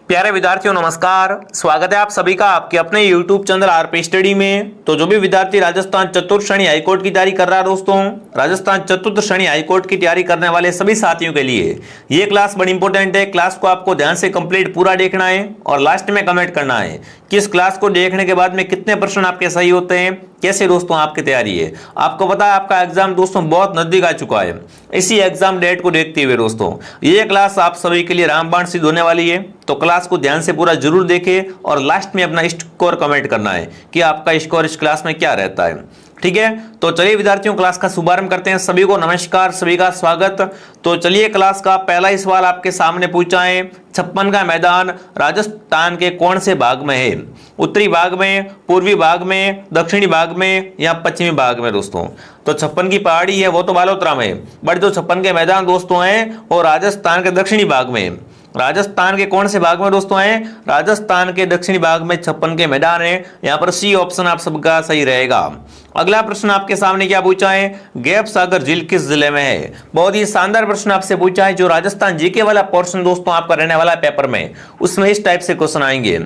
प्यारे विद्यार्थियों नमस्कार। स्वागत है आप सभी का आपके अपने YouTube चैनल आरपी स्टडी में। तो जो भी विद्यार्थी राजस्थान चतुर्थ श्रेणी हाईकोर्ट की तैयारी कर रहा है दोस्तों, राजस्थान चतुर्थ श्रेणी हाईकोर्ट की तैयारी करने वाले सभी साथियों के लिए ये क्लास बड़ी इंपॉर्टेंट है। क्लास को आपको ध्यान से कंप्लीट पूरा देखना है और लास्ट में कमेंट करना है कि इस क्लास को देखने के बाद में कितने प्रश्न आपके सही होते हैं, कैसे दोस्तों आपकी तैयारी है। आपको पता है आपका एग्जाम दोस्तों बहुत नजदीक आ चुका है। इसी एग्जाम डेट को देखते हुए दोस्तों ये क्लास आप सभी के लिए रामबाण सिद्ध होने वाली है। तो क्लास को ध्यान से पूरा जरूर देखें और लास्ट में अपना स्कोर कमेंट करना है कि आपका स्कोर इस क्लास में क्या रहता है। ठीक है, तो चलिए विद्यार्थियों क्लास का शुभारंभ करते हैं। सभी को नमस्कार, सभी का स्वागत। तो चलिए क्लास का पहला ही सवाल आपके सामने पूछा है, 56 का मैदान राजस्थान के कौन से भाग में है? उत्तरी भाग में, पूर्वी भाग में, दक्षिणी भाग में या पश्चिमी भाग में दोस्तों? तो 56 की पहाड़ी है वो तो बालोतरा में, बट जो 56 के मैदान दोस्तों हैं वो राजस्थान के दक्षिणी भाग में। राजस्थान के कौन से भाग में दोस्तों हैं? राजस्थान के दक्षिणी भाग में 56 के मैदान है। यहाँ पर सी ऑप्शन आप सबका सही रहेगा। अगला प्रश्न आपके सामने क्या पूछा है, गैप सागर झील किस जिले में है? बहुत ही शानदार प्रश्न आपसे पूछा है। जो राजस्थान जीके वाला पोर्शन दोस्तों आपका रहने वाला है पेपर में, उसमें इस टाइप से क्वेश्चन आएंगे।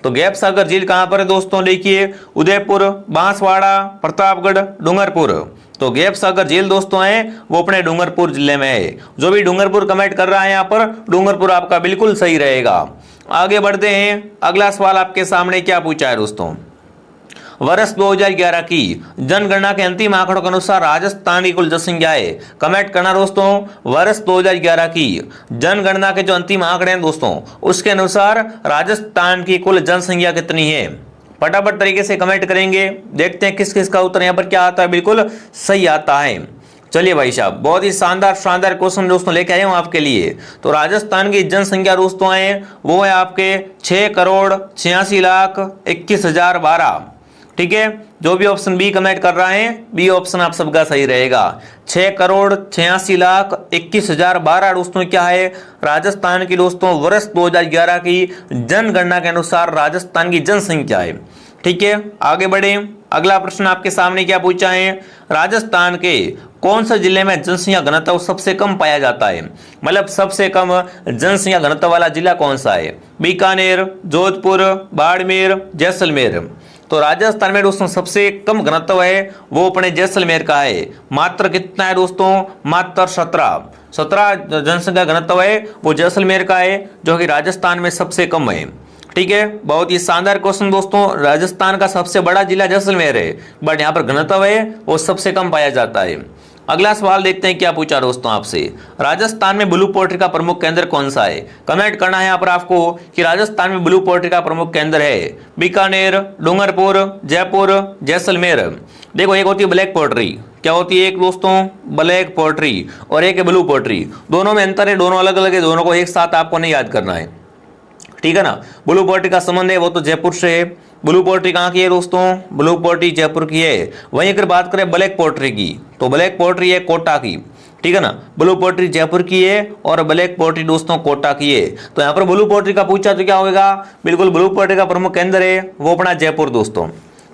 तो गैप सागर झील कहां पर है दोस्तों? देखिए उदयपुर, बांसवाड़ा, प्रतापगढ़, डूंगरपुर। तो गैप सागर झील दोस्तों है वो अपने डूंगरपुर जिले में है। जो भी डूंगरपुर कमेंट कर रहा है यहाँ पर, डूंगरपुर आपका बिल्कुल सही रहेगा। आगे बढ़ते हैं। अगला सवाल आपके सामने क्या पूछा है दोस्तों, वर्ष 2011 की जनगणना के अंतिम आंकड़ों के अनुसार राजस्थान की कुल जनसंख्या है। कमेंट करना दोस्तों, वर्ष 2011 की जनगणना के जो अंतिम आंकड़े हैं दोस्तों, उसके अनुसार राजस्थान की कुल जनसंख्या कितनी है? फटाफट तरीके से कमेंट करेंगे, देखते हैं किस किस का उत्तर यहाँ पर क्या आता है। बिल्कुल सही आता है। चलिए भाई साहब, बहुत ही शानदार शानदार क्वेश्चन दोस्तों लेके आए हूं आपके लिए। तो राजस्थान की जनसंख्या दोस्तों है वो है आपके 6,86,21,012। ठीक है, जो भी ऑप्शन बी कमेंट कर रहा है, बी ऑप्शन आप सबका सही रहेगा। 6,86,21,012 दोस्तों क्या है? राजस्थान की दोस्तों वर्ष 2011 की जनगणना के अनुसार राजस्थान की जनसंख्या है। ठीक है, आगे बढ़े। अगला प्रश्न आपके सामने क्या पूछा है, राजस्थान के कौन से जिले में जनसंख्या घनत्व सबसे कम पाया जाता है? मतलब सबसे कम जनसंख्या घनत्व वाला जिला कौन सा है? बीकानेर, जोधपुर, बाड़मेर, जैसलमेर। तो राजस्थान में दोस्तों सबसे कम घनत्व है वो अपने जैसलमेर का है। मात्र कितना है दोस्तों? मात्र 17 जनसंख्या घनत्व है वो जैसलमेर का है, जो कि राजस्थान में सबसे कम है। ठीक है, बहुत ही शानदार क्वेश्चन दोस्तों। राजस्थान का सबसे बड़ा जिला जैसलमेर है, बट यहाँ पर घनत्व है वो सबसे कम पाया जाता है। अगला सवाल देखते हैं क्या पूछा दोस्तों आपसे, राजस्थान में ब्लू पोल्ट्री का प्रमुख केंद्र कौन सा है? कमेंट करना है यहाँ पर आपको कि राजस्थान में ब्लू पोल्ट्री का प्रमुख केंद्र है बीकानेर, डूंगरपुर, जयपुर, जैसलमेर। देखो, एक होती है ब्लैक पोल्ट्री, क्या होती है? एक दोस्तों ब्लैक पोल्ट्री और एक है ब्लू पोल्ट्री। दोनों में अंतर है, दोनों अलग अलग है, दोनों को एक साथ आपको नहीं याद करना है। ठीक है ना। ब्लू पोल्ट्री का संबंध है वो तो जयपुर से है। ब्लू पोल्ट्री कहाँ की है दोस्तों? ब्लू पोल्ट्री जयपुर की है। वहीं अगर बात करें ब्लैक पोल्ट्री की, तो ब्लैक पोल्ट्री है कोटा की। ठीक है ना, ब्लू पोल्ट्री जयपुर की है और ब्लैक पोल्ट्री दोस्तों कोटा की है। तो यहाँ पर ब्लू पोल्ट्री का पूछा तो क्या होगा? बिल्कुल बिल्कुल पोल्ट्री का प्रमुख केंद्र है वो अपना जयपुर दोस्तों।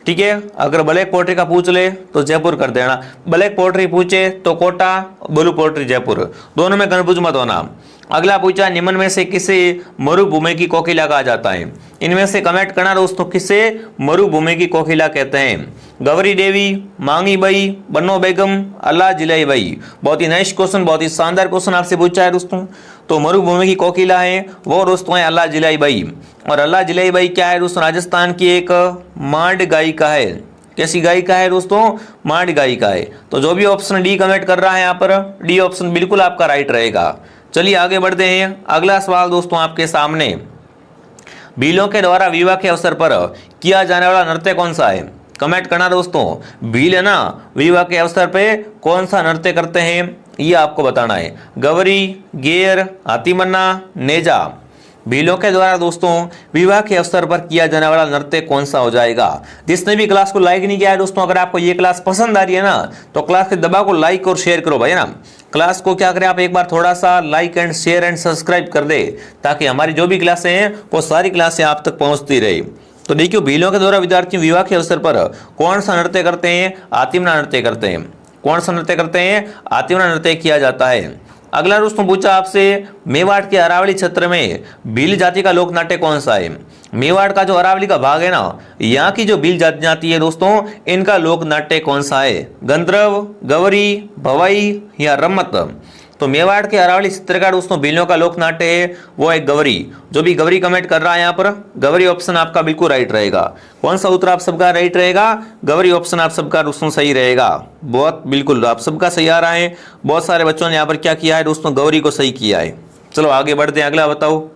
ठीक है, अगर ब्लैक पोल्ट्री का पूछ ले तो जयपुर कर देना, ब्लैक पोल्ट्री पूछे तो कोटा, ब्लू पोल्ट्री जयपुर। दोनों में कंफ्यूज मत होना। अगला पूछा, निम्न में से किसे मरुभूमि की कोकिला कहा जाता है? इनमें से कमेंट करना दोस्तों, किसे मरुभूमि की कोकिला कहते हैं? गौरी देवी, मांगी बाई, बन्नो बेगम, अल्लाह जिलाई बाई। बहुत ही नाइस क्वेश्चन, बहुत ही शानदार क्वेश्चन आपसे पूछा है दोस्तों। तो मरुभूमि की कोकिला है वो दोस्तों है अल्लाह जिलाई बाई। और अल्लाह जिलाई बाई क्या है दोस्तों? राजस्थान की एक मांड गायिका है। कैसी गायिका है दोस्तों? मांड गायिका है। तो जो भी ऑप्शन डी कमेंट कर रहा है यहाँ पर, डी ऑप्शन बिल्कुल आपका राइट रहेगा। चलिए आगे बढ़ते हैं। अगला सवाल दोस्तों आपके सामने, भीलों के द्वारा विवाह के अवसर पर किया जाने वाला नृत्य कौन सा है? कमेंट करना दोस्तों। भील है ना, विवाह के अवसर पे कौन सा नृत्य करते हैं ये आपको बताना है। गवरी, गेर, हाथीमन्ना, नेजा। भीलों के द्वारा दोस्तों विवाह के अवसर पर किया जाने वाला नृत्य कौन सा हो जाएगा? जिसने भी क्लास को लाइक नहीं किया है दोस्तों, अगर आपको ये क्लास पसंद आ रही है ना, तो क्लास के दबा को लाइक और शेयर करो भाई ना। क्लास को क्या करें आप, एक बार थोड़ा सा like and share and subscribe कर दे, ताकि हमारी जो भी क्लासें हैं वो सारी क्लासें आप तक पहुंचती रहे। तो देखिए, भीलों के द्वारा विद्यार्थी विवाह के अवसर पर कौन सा नृत्य करते हैं? आतिमना नृत्य करते हैं। कौन सा नृत्य करते हैं? आतिमना नृत्य किया जाता है। अगला दोस्तों पूछा आपसे, मेवाड़ के अरावली क्षेत्र में भील जाति का लोक नाट्य कौन सा है? मेवाड़ का जो अरावली का भाग है ना, यहाँ की जो भील जाति है दोस्तों, इनका लोक नाट्य कौन सा है? गंधर्व, गवरी, भवाई या रम्मत? तो मेवाड़ के अरावली क्षेत्र का दोस्तों भीलों का लोक नाट्य है वो है गवरी। जो भी गवरी कमेंट कर रहा है यहाँ पर, गवरी ऑप्शन आपका बिल्कुल राइट रहेगा। कौन सा उत्तर आप सबका राइट रहेगा? गवरी ऑप्शन आप सबका दोस्तों सही रहेगा। बहुत बिल्कुल आप सबका सही आ रहा है। बहुत सारे बच्चों ने यहाँ पर क्या किया है दोस्तों, गवरी को सही किया है। चलो आगे बढ़ते हैं, अगला बताओ।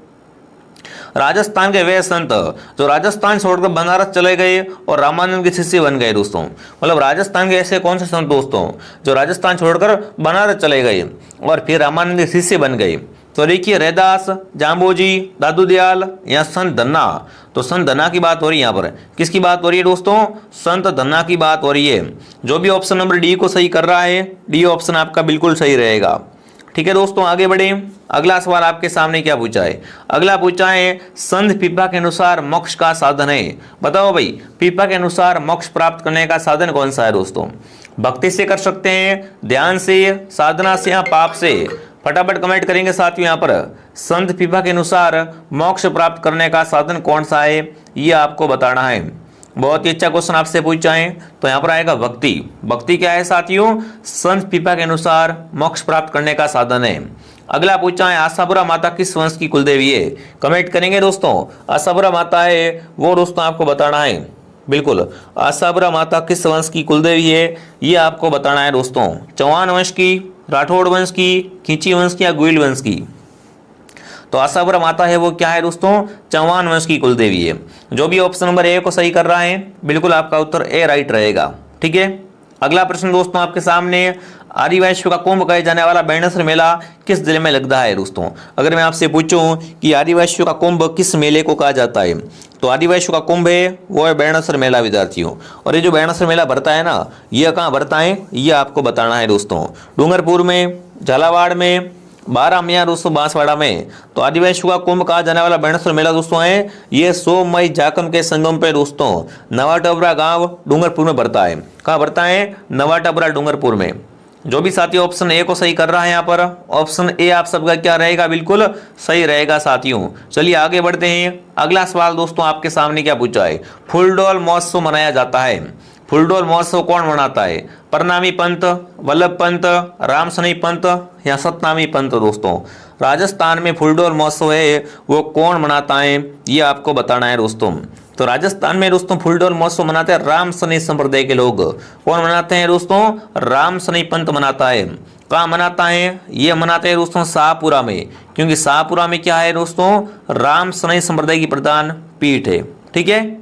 राजस्थान के वे संत जो राजस्थान छोड़कर बनारस चले गए और रामानंद के शिष्य बन गए दोस्तों, मतलब राजस्थान के ऐसे कौन से संत दोस्तों जो राजस्थान छोड़कर बनारस चले गए और फिर रामानंद के शिष्य बन गए? तो देखिए, रैदास, जाम्बोजी, दादू दयाल या संत धन्ना। तो संत धन्ना की बात हो रही है यहाँ पर। किसकी बात हो रही है दोस्तों? संत धन्ना की बात हो रही है। जो भी ऑप्शन नंबर डी को सही कर रहा है, डी ऑप्शन आपका बिल्कुल सही रहेगा। ठीक है दोस्तों, आगे बढ़े। अगला सवाल आपके सामने क्या पूछा है? अगला पूछा है, संत पीपा के अनुसार मोक्ष का साधन है। बताओ भाई, पीपा के अनुसार मोक्ष प्राप्त करने का साधन कौन सा है दोस्तों? भक्ति से कर सकते हैं, ध्यान से, साधना से या पाप से? फटाफट कमेंट करेंगे साथियों। यहाँ पर संत पीपा के अनुसार मोक्ष प्राप्त करने का साधन कौन सा है, ये आपको बताना है। बहुत ही अच्छा क्वेश्चन आपसे पूछा है। तो यहाँ पर आएगा भक्ति। भक्ति क्या है साथियों? संत पीपा के अनुसार मोक्ष प्राप्त करने का साधन है। अगला पूछा है, आशापुरा माता किस वंश की कुलदेवी है? कमेंट करेंगे दोस्तों। आशापुरा माता है वो दोस्तों आपको बताना है। बिल्कुल, आशापुरा माता किस वंश की कुलदेवी है ये आपको बताना है दोस्तों। चौहान वंश की, राठौड़ वंश की, खींची वंश की या गुइल वंश की? तो आशापुरा माता है वो क्या है दोस्तों? चौहान वंश की कुलदेवी है। जो भी ऑप्शन नंबर ए को सही कर रहा है, बिल्कुल आपका उत्तर ए राइट रहेगा। ठीक है, अगला प्रश्न दोस्तों आपके सामने, आदिवासियों का कुंभ कहे जाने वाला बेणसर मेला किस जिले में लगता है दोस्तों? अगर मैं आपसे पूछूं कि आदिवासियों का कुंभ किस मेले को कहा जाता है, तो आदिवासियों का कुंभ है वो है बेणसर मेला विद्यार्थियों। और ये जो बेणसर मेला भरता है ना, ये कहाँ भरता है ये आपको बताना है दोस्तों। डूंगरपुर में, झालावाड़ में, 12 मई दोस्तों बांसवाड़ा में। तो आदिवासियों का कुंभ कहा जाने वाला बेणसर मेला दोस्तों है ये 100 मई जाकम के संगम पे दोस्तों नवाटापुरा गांव डूंगरपुर में भरता है। कहाँ भरता है? नवाटापुरा डूंगरपुर में। जो भी साथी ऑप्शन ए को सही कर रहा है यहाँ पर, ऑप्शन ए आप सबका क्या रहेगा? बिल्कुल सही रहेगा साथियों। चलिए आगे बढ़ते हैं। अगला सवाल दोस्तों आपके सामने क्या पूछा है? फूलडोल महोत्सव मनाया जाता है। फूलडोल महोत्सव कौन मनाता है? परनामी पंत, वल्लभ पंत, रामसनी पंत या सतनामी पंत दोस्तों? राजस्थान में फूलडोल महोत्सव है वो कौन मनाता है ये आपको बताना है दोस्तों। तो राजस्थान में दोस्तों फूलडोल महोत्सव मनाते हैं रामसनी संप्रदाय के लोग। कौन मनाते हैं दोस्तों? रामसनी पंत मनाता है। कहाँ मनाता है? ये मनाते हैं दोस्तों शाहपुरा में, क्योंकि शाहपुरा में क्या है दोस्तों? रामसनी संप्रदाय की प्रधान पीठ है। ठीक है,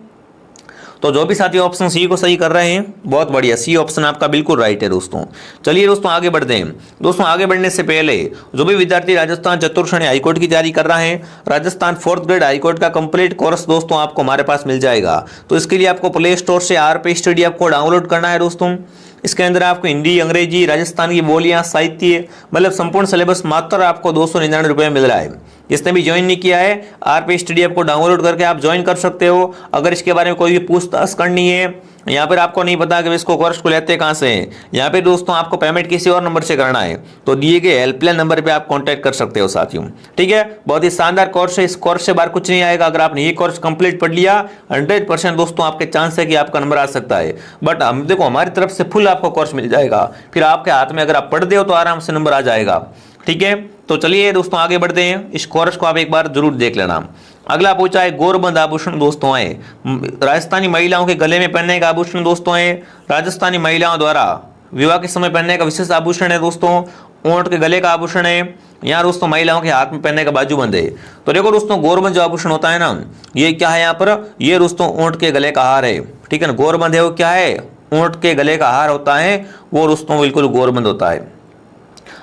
तो जो भी साथी ऑप्शन सी को सही कर रहे हैं बहुत बढ़िया, सी ऑप्शन आपका बिल्कुल राइट है दोस्तों। चलिए दोस्तों आगे बढ़ते हैं। दोस्तों आगे बढ़ने से पहले जो भी विद्यार्थी राजस्थान चतुर्थ हाईकोर्ट की तैयारी कर रहे हैं, राजस्थान 4th ग्रेड हाईकोर्ट का कंप्लीट कोर्स दोस्तों आपको हमारे पास मिल जाएगा। तो इसके लिए आपको प्ले स्टोर से RP स्टडी ऐप को डाउनलोड करना है दोस्तों। इसके अंदर आपको हिंदी, अंग्रेजी, राजस्थान की बोलियां, साहित्य, मतलब संपूर्ण सिलेबस मात्र आपको 299 रुपये में मिल रहा है। जिसने भी ज्वाइन नहीं किया है, RP स्टडी ऐप को डाउनलोड करके आप ज्वाइन कर सकते हो। अगर इसके बारे में कोई भी पूछताछ करनी है, यहाँ पर आपको नहीं पता कि इसको कोर्स को लेते कहाँ से हैं, यहाँ पे दोस्तों आपको पेमेंट किसी और नंबर से करना है, तो दिए गए हेल्पलाइन नंबर पे आप कांटेक्ट कर सकते हो साथियों। ठीक है, बहुत ही शानदार कोर्स है। इस कोर्स से बाहर कुछ नहीं आएगा। अगर आपने ये कोर्स कंप्लीट पढ़ लिया, 100% दोस्तों आपके चांस है कि आपका नंबर आ सकता है। बट हम देखो हमारी तरफ से फुल आपको कोर्स मिल जाएगा, फिर आपके हाथ में अगर आप पढ़ दो तो आराम से नंबर आ जाएगा। ठीक है, तो चलिए दोस्तों आगे बढ़ते हैं। इस कोर्स को आप एक बार जरूर देख लेना। अगला पूछा है, गोरबंद आभूषण दोस्तों है राजस्थानी महिलाओं के गले में पहनने का आभूषण दोस्तों है। राजस्थानी महिलाओं द्वारा विवाह के समय पहनने का विशेष आभूषण है दोस्तों। ऊंट के गले का आभूषण है। यहाँ दोस्तों महिलाओं के हाथ में पहनने का बाजूबंद है। तो देखो दोस्तों, गोरबंद जो आभूषण होता है ना, ये क्या है यहाँ पर? ये दोस्तों ऊंट के गले का हार है। ठीक है ना, गोरबंद है वो क्या है? ऊंट के गले का हार होता है वो दोस्तों बिल्कुल गोरबंद होता है।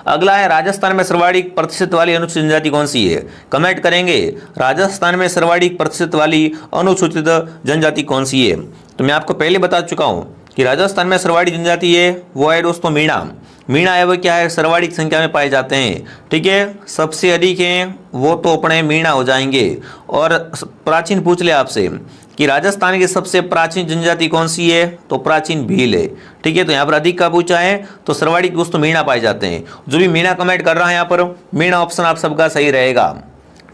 अगला है, राजस्थान में सर्वाधिक प्रतिशत वाली अनुसूचित जनजाति कौन सी है? कमेंट करेंगे, राजस्थान में सर्वाधिक प्रतिशत वाली अनुसूचित जनजाति कौन सी है? तो मैं आपको पहले बता चुका हूं कि राजस्थान में सर्वाधिक जनजाति है वो है दोस्तों मीणा। मीणा है वो क्या है? सर्वाधिक संख्या में पाए जाते हैं। ठीक है, सबसे अधिक हैं वो तो अपने मीणा हो जाएंगे। और प्राचीन पूछ ले आपसे कि राजस्थान की सबसे प्राचीन जनजाति कौन सी है, तो प्राचीन भील है। ठीक है, तो यहाँ पर अधिक का पूछा है तो सर्वाधिक दोस्तों मीणा पाए जाते हैं। जो भी मीणा कमेंट कर रहा है यहाँ पर मीणा ऑप्शन आप सबका सही रहेगा।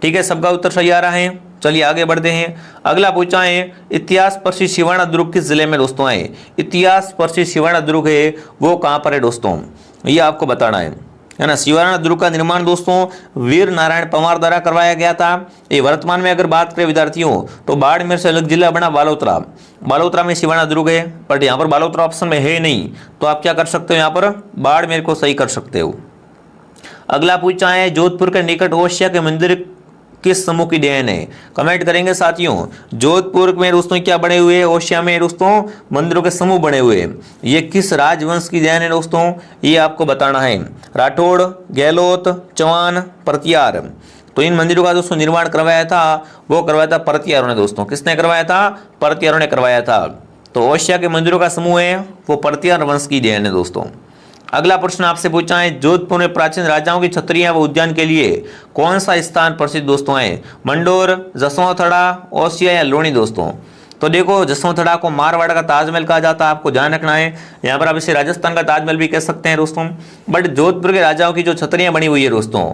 ठीक है, सबका उत्तर सही आ रहा है। चलिए आगे बढ़ते हैं। अगला पूछा है इतिहास प्रसिद्ध शिवाना दुर्ग किस जिले में दोस्तों है। इतिहास प्रसिद्ध शिवाना दुर्ग है वो कहाँ पर है दोस्तों, ये आपको बताना है ना। शिवाना दुर्ग का निर्माण दोस्तों वीर नारायण पंवार द्वारा करवाया गया था। ये वर्तमान में अगर बात करें विद्यार्थियों तो बाड़मेर से अलग जिला बना बालोतरा। बालोतरा में शिवाना दुर्ग है, बट यहाँ पर बालोतरा ऑप्शन में है नहीं, तो आप क्या कर सकते हो, यहाँ पर बाड़मेर को सही कर सकते हो। अगला पूछा है जोधपुर के निकट ओसिया के मंदिर किस समूह की देन है। कमेंट करेंगे साथियों। जोधपुर में दोस्तों क्या बने हुए हैं, ओसिया में दोस्तों मंदिरों के समूह बने हुए हैं। ये किस राजवंश की देन है दोस्तों, ये आपको बताना है। राठौड़, गहलोत, चौहान, परतियार। तो इन मंदिरों का दोस्तों निर्माण करवाया था, वो करवाया था परतियारों ने दोस्तों। किसने करवाया था, परतियारों ने करवाया था। तो ओसिया के मंदिरों का समूह है वो परतियार वंश की देन है दोस्तों। अगला प्रश्न आपसे पूछा है जोधपुर में प्राचीन राजाओं की छतरियां व उद्यान के लिए कौन सा स्थान प्रसिद्ध दोस्तों है। मंडोर, जसवंतथड़ा, ओसिया या लोणी दोस्तों। तो देखो जसवंतथड़ा को मारवाड़ का ताजमहल कहा जाता है, आपको ध्यान रखना है। यहाँ पर आप इसे राजस्थान का ताजमहल भी कह सकते हैं दोस्तों। बट जोधपुर के राजाओं की जो छतरियां बनी हुई है दोस्तों,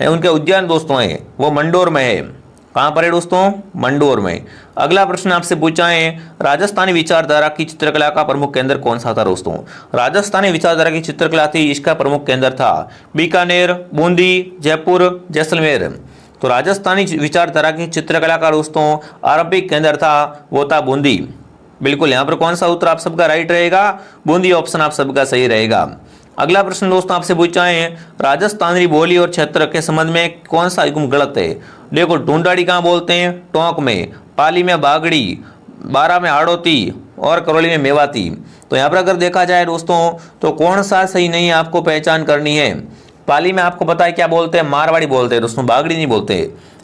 उनके उद्यान दोस्तों है वो मंडोर में है। कहाँ पर है दोस्तों, मंडोर में। अगला प्रश्न आपसे पूछा है राजस्थानी विचारधारा की चित्रकला का प्रमुख केंद्र कौन सा था दोस्तों। राजस्थानी विचारधारा की चित्रकला थी, इसका प्रमुख केंद्र था बीकानेर, बूंदी, जयपुर, जैसलमेर। तो राजस्थानी विचारधारा की चित्रकला का दोस्तों आरंभिक केंद्र था वो था बूंदी। बिल्कुल, यहाँ पर कौन सा उत्तर आप सबका राइट रहेगा, बूंदी ऑप्शन आप सबका सही रहेगा। अगला प्रश्न दोस्तों आपसे पूछा है राजस्थानी बोली और क्षेत्र के संबंध में कौन सा युग्म गलत है। देखो ढूंढाड़ी कहाँ बोलते हैं, टोंक में, पाली में बागड़ी, बारा में हाड़ौती और करौली में मेवाती। तो यहाँ पर अगर देखा जाए दोस्तों तो कौन सा सही नहीं है आपको पहचान करनी है। पाली में आपको पता है क्या बोलते हैं, मारवाड़ी बोलते हैं दोस्तों, बागड़ी नहीं बोलते,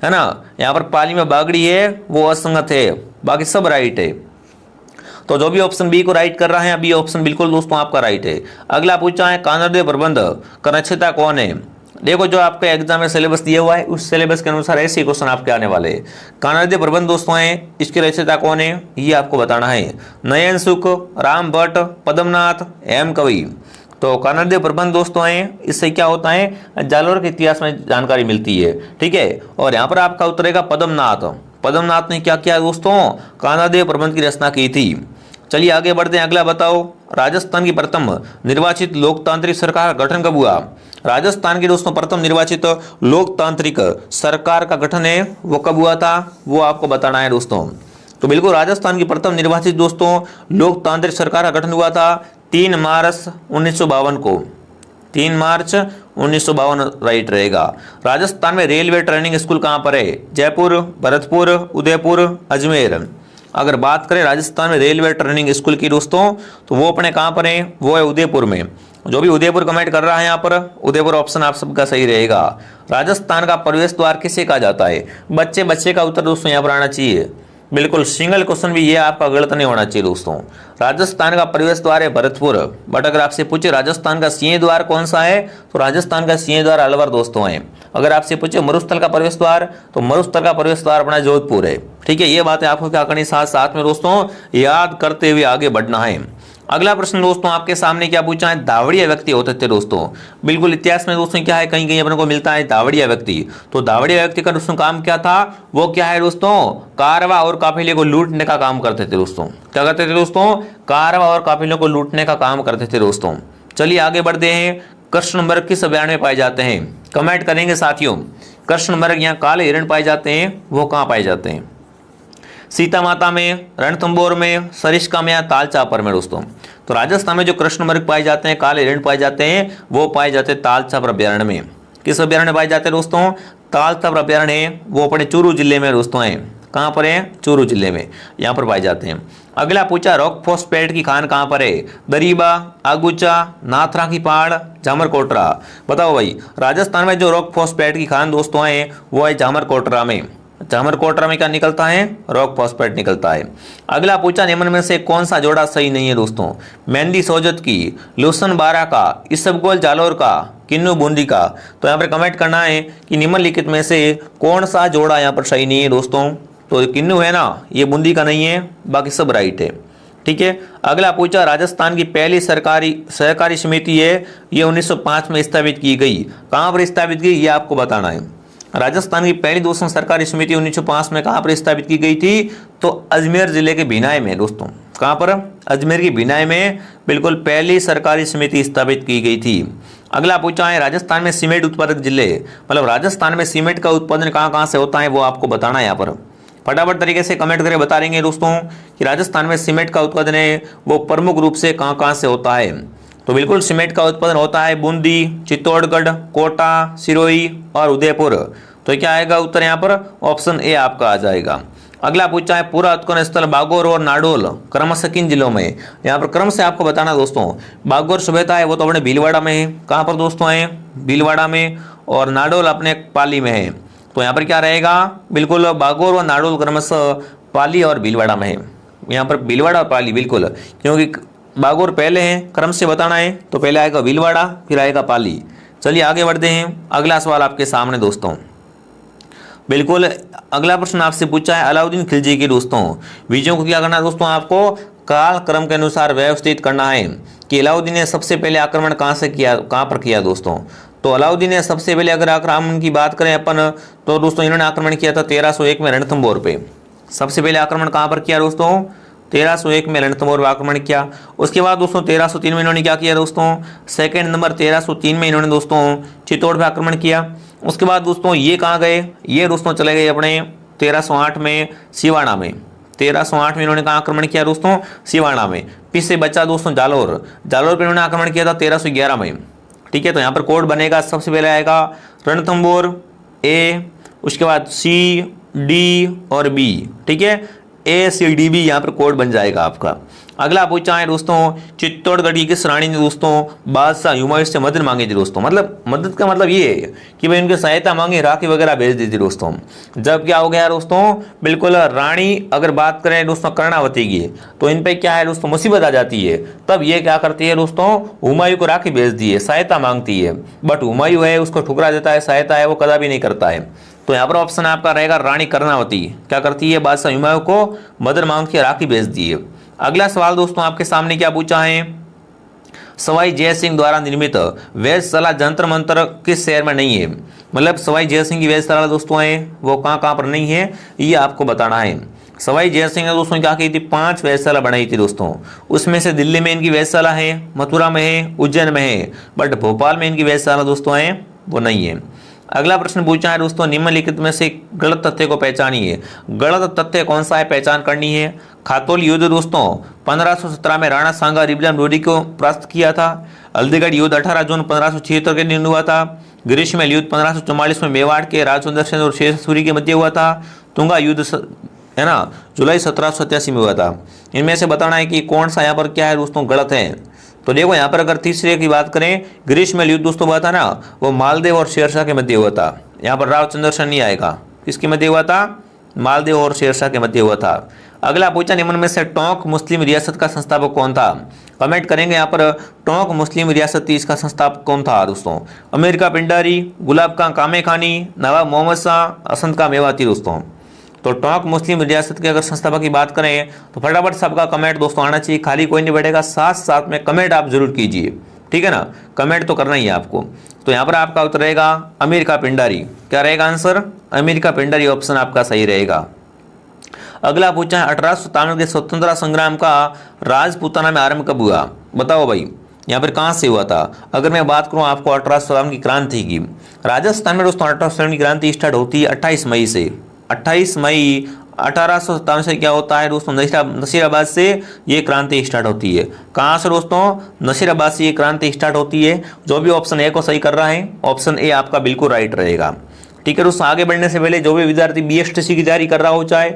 है ना। यहाँ पर पाली में बागड़ी है वो असंगत है, बाकी सब राइट है। तो जो भी ऑप्शन बी को राइट कर रहा है, बी ऑप्शन बिल्कुल दोस्तों आपका राइट है। अगला पूछा है कानरदेव प्रबंध का रचयिता कौन है। देखो जो आपका एग्जाम में सिलेबस दिया हुआ है उस सिलेबस के अनुसार ऐसे क्वेश्चन आपके आने वाले हैं। कानरदेव प्रबंध दोस्तों हैं, इसके रचयिता कौन है ये आपको बताना है। नयन सुख, राम भट्ट, पद्मनाथ, हेम कवि। तो कानरदेव प्रबंध दोस्तों हैं, इससे क्या होता है जालोर के इतिहास में जानकारी मिलती है। ठीक है, और यहाँ पर आपका उत्तर रहेगा पद्मनाथ। पद्मनाथ ने क्या किया दोस्तों, कानरदेव प्रबंध की रचना की थी। चलिए आगे बढ़ते हैं। अगला बताओ राजस्थान की प्रथम निर्वाचित लोकतांत्रिक सरकार का गठन कब हुआ। राजस्थान की दोस्तों प्रथम निर्वाचित लोकतांत्रिक सरकार का गठन है वो कब हुआ था, वो आपको बताना है दोस्तों। तो बिल्कुल राजस्थान की प्रथम निर्वाचित दोस्तों लोकतांत्रिक सरकार का गठन हुआ था 3 मार्च 1952 को। 3 मार्च 1952 राइट रहेगा। राजस्थान में रेलवे ट्रेनिंग स्कूल कहाँ पर है, जयपुर, भरतपुर, उदयपुर, अजमेर। अगर बात करें राजस्थान में रेलवे ट्रेनिंग स्कूल की दोस्तों तो वो अपने कहाँ पर है, वो है उदयपुर में। जो भी उदयपुर कमेंट कर रहा है यहाँ पर उदयपुर ऑप्शन आप सबका सही रहेगा। राजस्थान का प्रवेश द्वार किसे कहा जाता है, बच्चे का उत्तर दोस्तों यहाँ पर आना चाहिए। बिल्कुल सिंगल क्वेश्चन भी ये आपका गलत नहीं होना चाहिए दोस्तों। राजस्थान का प्रवेश द्वार है भरतपुर। बट अगर आपसे पूछे राजस्थान का सिंह द्वार कौन सा है तो राजस्थान का सिंह द्वार अलवर दोस्तों है। अगर आपसे पूछे मरुस्थल का प्रवेश द्वार तो मरुस्थल का प्रवेश द्वार अपना जोधपुर है। ठीक है, ये बातें आपको क्या करनी साथ साथ में दोस्तों याद करते हुए आगे बढ़ना है। अगला प्रश्न दोस्तों आपके सामने क्या पूछा है, धावड़िया व्यक्ति होते थे दोस्तों। बिल्कुल इतिहास में दोस्तों क्या है, कहीं कहीं अपने को मिलता है धावड़िया व्यक्ति। तो धावड़िया व्यक्ति का दोस्तों काम क्या था, वो क्या है दोस्तों, कारवा और काफिले को लूटने का काम करते थे दोस्तों। क्या करते थे दोस्तों, कारवा और काफिले को लूटने का काम करते थे दोस्तों। चलिए आगे बढ़ते हैं। कृष्णमृग किस अभयारण्य में पाए जाते हैं, कमेंट करेंगे साथियों। कृष्णमृग यहाँ काले हिरण पाए जाते हैं, वो कहाँ पाए जाते हैं, सीता माता में, रणथंभौर में, सरिस्का में या तालचापर में दोस्तों। तो राजस्थान में जो कृष्णमृग पाए जाते हैं, काले हिरण पाए जाते हैं, वो पाए जाते हैं तालचापर अभयारण्य में। किस अभयारण्य पाए जाते हैं दोस्तों, तालचापर अभयारण्य, वो अपने चूरू जिले में दोस्तों है। कहाँ पर है, चूरू जिले में, यहाँ पर पाए जाते हैं। अगला पूछा रॉक फॉस्फेट की खान कहाँ पर है, दरीबा, आगुचा, नाथरा की पहाड़, जामरकोटरा। बताओ भाई राजस्थान में जो रॉक फॉस्फेट की खान दोस्तों है वो है जामरकोटरा में। जामरकोटरा में क्या निकलता है, रॉक फॉस्फेट निकलता है। अगला पूछा निम्न में से कौन सा जोड़ा सही नहीं है दोस्तों, मेहंदी सोजत की, लुसन बारा का, इसबगोल जालोर का, किन्नू बूंदी का। तो यहाँ पर कमेंट करना है कि निम्नलिखित में से कौन सा जोड़ा यहाँ पर सही नहीं है दोस्तों। तो किन्नू है ना, ये बूंदी का नहीं है, बाकी सब राइट है। ठीक है, अगला पूछा राजस्थान की पहली सरकारी सहकारी समिति है, ये 1905 में स्थापित की गई। कहां पर स्थापित की, ये आपको बताना है। राजस्थान की पहली दोस्तों सरकारी समिति 1905 में कहां पर स्थापित की गई थी, तो अजमेर जिले के भिनाई में दोस्तों। कहां पर, अजमेर की भिनाई में बिल्कुल पहली सरकारी समिति स्थापित की गई थी। अगला पूछा है राजस्थान में सीमेंट उत्पादक जिले, मतलब राजस्थान में सीमेंट का उत्पादन कहां कहां से होता है वो आपको बताना है। यहाँ पर फटाफट तरीके से कमेंट करके बता देंगे दोस्तों कि राजस्थान में सीमेंट का उत्पादन है वो प्रमुख रूप से कहां कहां से होता है। तो बिल्कुल सीमेंट का उत्पादन होता है बूंदी, चित्तौड़गढ़, कोटा, सिरोही और उदयपुर। तो क्या आएगा उत्तर यहाँ पर, ऑप्शन ए आपका आ जाएगा। अगला पूछा है पूरा उत्खनन स्थल बागोर और नाडोल क्रमशः किन जिलों में, यहाँ पर क्रम से आपको बताना दोस्तों। बागोर सभ्यता है वो तो अपने भीलवाड़ा में है, कहाँ पर दोस्तों है, भीलवाड़ा में, और नाडोल अपने पाली में है। तो यहाँ पर क्या रहेगा, बिल्कुल बागोर और नाडोल क्रमशः पाली और भीलवाड़ा में है। यहाँ पर भीलवाड़ा और पाली बिल्कुल, क्योंकि बागोर पहले है, क्रम से बताना है तो पहले आएगा भीलवाड़ा फिर आएगा पाली। चलिए आगे बढ़ते हैं, अगला सवाल आपके सामने दोस्तों। बिल्कुल अगला प्रश्न आपसे पूछा है अलाउद्दीन खिलजी की दोस्तों विजयों को क्या करना है दोस्तों, आपको काल क्रम के अनुसार व्यवस्थित करना है कि अलाउद्दीन ने सबसे पहले आक्रमण कहाँ से किया, कहाँ पर किया दोस्तों। तो अलाउद्दीन ने सबसे पहले अगर आक्रमण की बात करें अपन तो दोस्तों इन्होंने आक्रमण किया था 1301 में रणथंभौर पे। सबसे पहले आक्रमण कहाँ पर किया दोस्तों, 1301 में रणथंभौर पर आक्रमण किया। उसके बाद दोस्तों 1303 में इन्होंने क्या किया दोस्तों, सेकेंड नंबर 1303 में इन्होंने दोस्तों चित्तौड़ पर आक्रमण किया। उसके बाद दोस्तों ये कहाँ गए, ये दोस्तों चले गए अपने 1308 में सिवाना में। 1308 में इन्होंने कहाँ आक्रमण किया दोस्तों, सिवाना में। पीछे बचा दोस्तों जालोर, जालोर पर इन्होंने आक्रमण किया था 1311 में। ठीक है, तो यहाँ पर कोड बनेगा, सबसे पहले आएगा रणथंभौर ए, उसके बाद सी डी और बी। ठीक है, ए सी डी बी यहाँ पर कोड बन जाएगा आपका। अगला पूछा है दोस्तों चित्तौड़गढ़ की किस रानी ने दोस्तों बादशाह हुमायूं से मदद मांगी थी दोस्तों। मतलब मदद का मतलब ये है कि भाई उनकी सहायता मांगी, राखी वगैरह भेज दी थी दोस्तों। जब क्या हो गया दोस्तों, बिल्कुल रानी अगर बात करें दोस्तों कर्णावती की, तो इन पे क्या है दोस्तों मुसीबत आ जाती है, तब ये क्या करती है दोस्तों, हुमायूं को राखी भेज दी है, सहायता मांगती है। बट हुमायूं है उसको ठुकरा देता है, सहायता है वो कदापि नहीं करता है। तो यहाँ पर ऑप्शन आपका रहेगा रानी कर्णावती क्या करती है, बादशाह हुमायूं को मदद मांग के राखी भेज दी है। अगला सवाल दोस्तों आपके सामने क्या पूछा है, सवाई जय सिंह द्वारा निर्मित वेधशाला जंतर मंतर किस शहर में नहीं है। मतलब सवाई जय सिंह की वेधशाला दोस्तों है वो कहाँ कहाँ पर नहीं है, ये आपको बताना है। सवाई जय सिंह ने दोस्तों क्या की थी, 5 वेधशाला बनाई थी दोस्तों। उसमें से दिल्ली में इनकी वेधशाला है, मथुरा में है, उज्जैन में है, बट भोपाल में इनकी वेधशाला दोस्तों है वो नहीं है। अगला प्रश्न पूछा है दोस्तों निम्नलिखित में से गलत तथ्य को पहचानिए। गलत तथ्य कौन सा है, पहचान करनी है। खातौल युद्ध दोस्तों 1517 में राणा सांगा रिबलम लोधी को परास्त किया था। हल्दीगढ़ युद्ध 18 जून 1576 के दिन हुआ था। ग्रीष्ममेल युद्ध 1544 में मेवाड़ के राजचंद्र सेन और शेषसूरी के मध्य हुआ था। तुंगा युद्ध है ना जुलाई 1787 में हुआ था। इनमें से बताना है कि कौन सा यहाँ पर क्या है दोस्तों गलत है। तो देखो यहाँ पर अगर तीसरे की बात करें, ग्रीष्ममेल युद्ध दोस्तों हुआ था ना वो मालदेव और शेरशाह के मध्य हुआ था। यहाँ पर रावचंद्र सेन नहीं आएगा, किसके मध्य हुआ था, मालदेव और शेरशाह के मध्य हुआ था। अगला पूछा निम्न में से टोंक मुस्लिम रियासत का संस्थापक कौन था। कमेंट करेंगे यहाँ पर टोंक मुस्लिम रियासत थी, इसका संस्थापक कौन था दोस्तों। अमेरिका पिंडारी, गुलाब खां कामे खानी, नवाब मोहम्मद शाह, असंत का मेवाती दोस्तों। तो टोंक मुस्लिम रियासत के अगर संस्थापक की बात करें तो फटाफट सबका कमेंट दोस्तों आना चाहिए, खाली कोई नहीं बैठेगा, साथ साथ में कमेंट आप जरूर कीजिए, ठीक है ना, कमेंट तो करना ही है आपको। तो यहाँ पर आपका उत्तर रहेगा अमेरिका पिंडारी। क्या रहेगा आंसर, अमेरिका पिंडारी ऑप्शन आपका सही रहेगा। अगला पूछा है 1857 के स्वतंत्रता संग्राम का राजपूताना में आरंभ कब हुआ। बताओ भाई यहाँ पर कहाँ से हुआ था। अगर मैं बात करूँ आपको 1857 की क्रांति की, राजस्थान में दोस्तों 1857 की क्रांति स्टार्ट होती है 28 मई से। 28 मई 1857 से क्या होता है दोस्तों, नसीराबाद से ये क्रांति स्टार्ट होती है। कहाँ से दोस्तों, नसीराबाद से ये क्रांति स्टार्ट होती है। जो भी ऑप्शन ए को सही कर रहा है ऑप्शन ए आपका बिल्कुल राइट रहेगा। ठीक है दोस्तों, आगे बढ़ने से पहले जो भी विद्यार्थी बीएसटीसी की तैयारी कर रहा हो, चाहे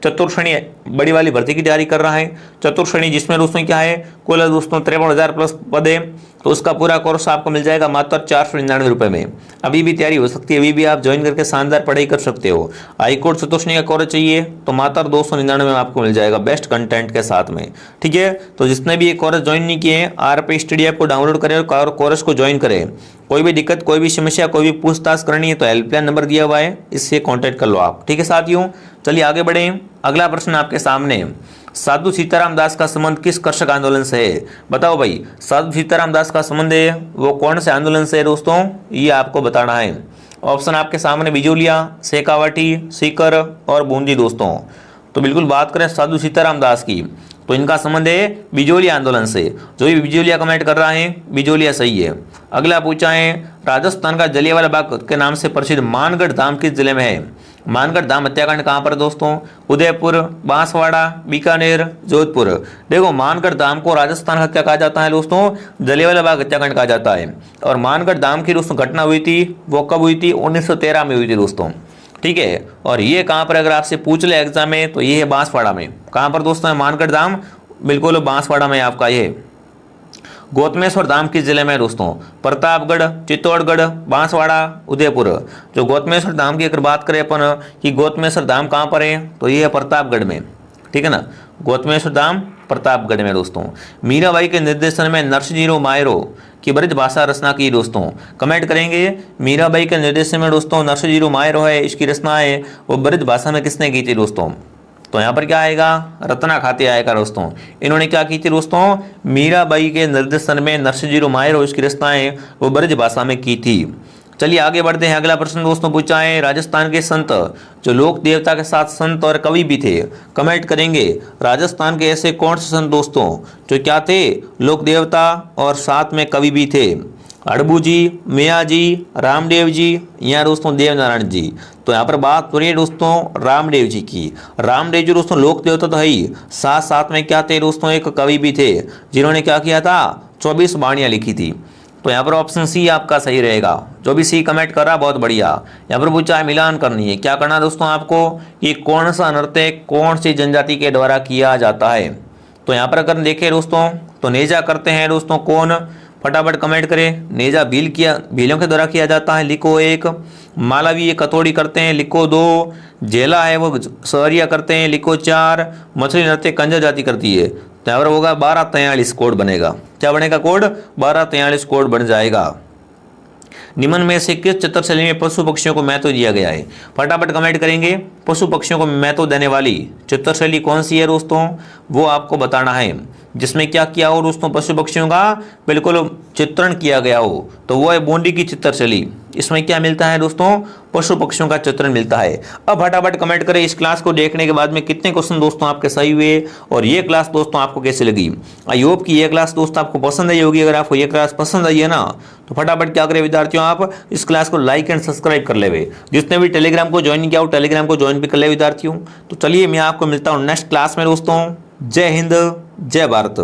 चतुर्श्रेणी बड़ी वाली भर्ती की तैयारी कर रहा है, चतुर्श्रेणी जिसमें दोस्तों क्या है कुल दोस्तों 53,000 प्लस पद है, तो उसका पूरा कोर्स आपको मिल जाएगा मात्र 499 रुपये में। अभी भी तैयारी हो सकती है, अभी भी आप ज्वाइन करके शानदार पढ़ाई कर सकते हो। हाईकोर्ट चतुर्श्रेणी का कोर्स चाहिए तो मात्र 299 में आपको मिल जाएगा बेस्ट कंटेंट के साथ में। ठीक है, तो जिसने भी ये कोर्स ज्वाइन नहीं किए हैं RP स्टडी ऐप को डाउनलोड करें और कोर्स को ज्वाइन करें। कोई भी दिक्कत, कोई भी समस्या, कोई भी पूछताछ करनी है तो हेल्पलाइन नंबर दिया हुआ है, इससे कॉन्टैक्ट कर लो आप। ठीक है साथियों, चलिए आगे बढ़ें। अगला प्रश्न आपके सामने, साधु सीताराम दास का संबंध किस कृषक आंदोलन से है? बताओ भाई, साधु सीताराम दास का संबंध है वो कौन से आंदोलन से है दोस्तों, ये आपको बताना है। ऑप्शन आपके सामने बिजोलिया, शेखावाटी, सीकर और बूंदी दोस्तों। तो बिल्कुल बात करें साधु सीताराम दास की तो इनका संबंध है बिजोलिया आंदोलन से। जो भी बिजोलिया कमेंट कर रहा है बिजोलिया सही है। अगला पूछा है, राजस्थान का जलियांवाला बाग के नाम से प्रसिद्ध मानगढ़ धाम किस जिले में है? मानगढ़ धाम हत्याकांड कहाँ पर दोस्तों? उदयपुर, बांसवाड़ा, बीकानेर, जोधपुर। देखो, मानगढ़ धाम को राजस्थान का क्या कहा जाता है दोस्तों? जलियांवाला बाग हत्याकांड कहा जाता है। और मानगढ़ धाम की दोस्तों घटना हुई थी वो कब हुई थी? 1913 में हुई थी दोस्तों। ठीक है, और ये कहाँ पर अगर आपसे पूछ ले एग्जाम में तो ये है बांसवाड़ा में। कहाँ पर दोस्तों है मानगढ़ धाम? बिल्कुल बांसवाड़ा में आपका ये। गौतमेश्वर धाम किस जिले में है दोस्तों? प्रतापगढ़, चित्तौड़गढ़, बांसवाड़ा, उदयपुर। जो गौतमेश्वर धाम की अगर बात करें अपन कि गौतमेश्वर धाम कहाँ पर है तो ये है प्रतापगढ़ में। ठीक है ना, गौतमेश्वर धाम प्रतापगढ़ में दोस्तों। मीराबाई के निर्देशन में नरसिंह मायरो की ब्रज भाषा रचना की दोस्तों। कमेंट करेंगे, मीराबाई के निर्देशन में दोस्तों नरसिंह मायरो है, इसकी रचना है वो ब्रज भाषा में किसने की थी दोस्तों? तो यहाँ पर क्या आएगा? रत्ना खाते आएगा दोस्तों। इन्होंने क्या की थी दोस्तों? मीराबाई के निर्देशन में नरसिंह मायरो इसकी रचनाएं वो ब्रज भाषा में की थी। चलिए आगे बढ़ते हैं। अगला प्रश्न दोस्तों पूछा है, राजस्थान के संत जो लोक देवता के साथ संत और कवि भी थे। कमेंट करेंगे, राजस्थान के ऐसे कौन से संत दोस्तों जो क्या थे? लोक देवता और साथ में कवि भी थे। अड़बू जी, मियाँ जी, रामदेव जी या दोस्तों देवनारायण जी। तो यहाँ पर बात हो रही है दोस्तों रामदेव जी की। रामदेव जी दोस्तों लोक देवता तो है ही, साथ साथ में क्या थे दोस्तों? एक कवि भी थे जिन्होंने क्या किया था? 24 वाणियाँ लिखी थी। तो यहाँ पर ऑप्शन सी आपका सही रहेगा। जो भी सी कमेंट कर रहा बहुत बढ़िया। यहाँ पर पूछा है मिलान करनी है। क्या करना है दोस्तों आपको? कि कौन सा नृत्य कौन सी जनजाति के द्वारा किया जाता है? तो यहाँ पर अगर देखें दोस्तों तो नेजा करते हैं दोस्तों कौन? फटाफट कमेंट करें। नेजा भीलों के द्वारा किया जाता है, लिखो 1। मालवी कतोड़ी करते हैं, लिखो 2। जेला है वो सहरिया करते हैं, लिखो 4। मछली नृत्य कंजर जाति करती है। तो यहाँ पर होगा 1243 कोड बनेगा। क्या बनेगा कोड? 1243 कोड बन जाएगा। निम्न में से किस चित्रशैली में पशु पक्षियों को महत्व दिया गया है? फटाफट कमेंट करेंगे। पशु पक्षियों को महत्व देने वाली चित्रशैली कौन सी है दोस्तों? वो आपको बताना है। जिसमें क्या किया हो दोस्तों? पशु पक्षियों का बिल्कुल चित्रण किया गया हो तो वो है बूंदी की चित्रशैली। इसमें क्या मिलता है दोस्तों? पशु पक्षियों का चित्रण मिलता है। अब फटाफट कमेंट करें इस क्लास को देखने के बाद में कितने क्वेश्चन दोस्तों आपके सही हुए और ये क्लास दोस्तों आपको कैसी लगी। आई होप कि ये क्लास दोस्तों आपको पसंद आई होगी। अगर आपको ये क्लास पसंद आई है ना तो फटाफट क्या करें विद्यार्थियों, आप इस क्लास को लाइक एंड सब्सक्राइब कर ले। जिसने भी टेलीग्राम को ज्वाइन किया हो टेलीग्राम को ज्वाइन भी कर ले विद्यार्थियों। तो चलिए मैं आपको मिलता हूँ नेक्स्ट क्लास में दोस्तों। जय हिंद, जय भारत।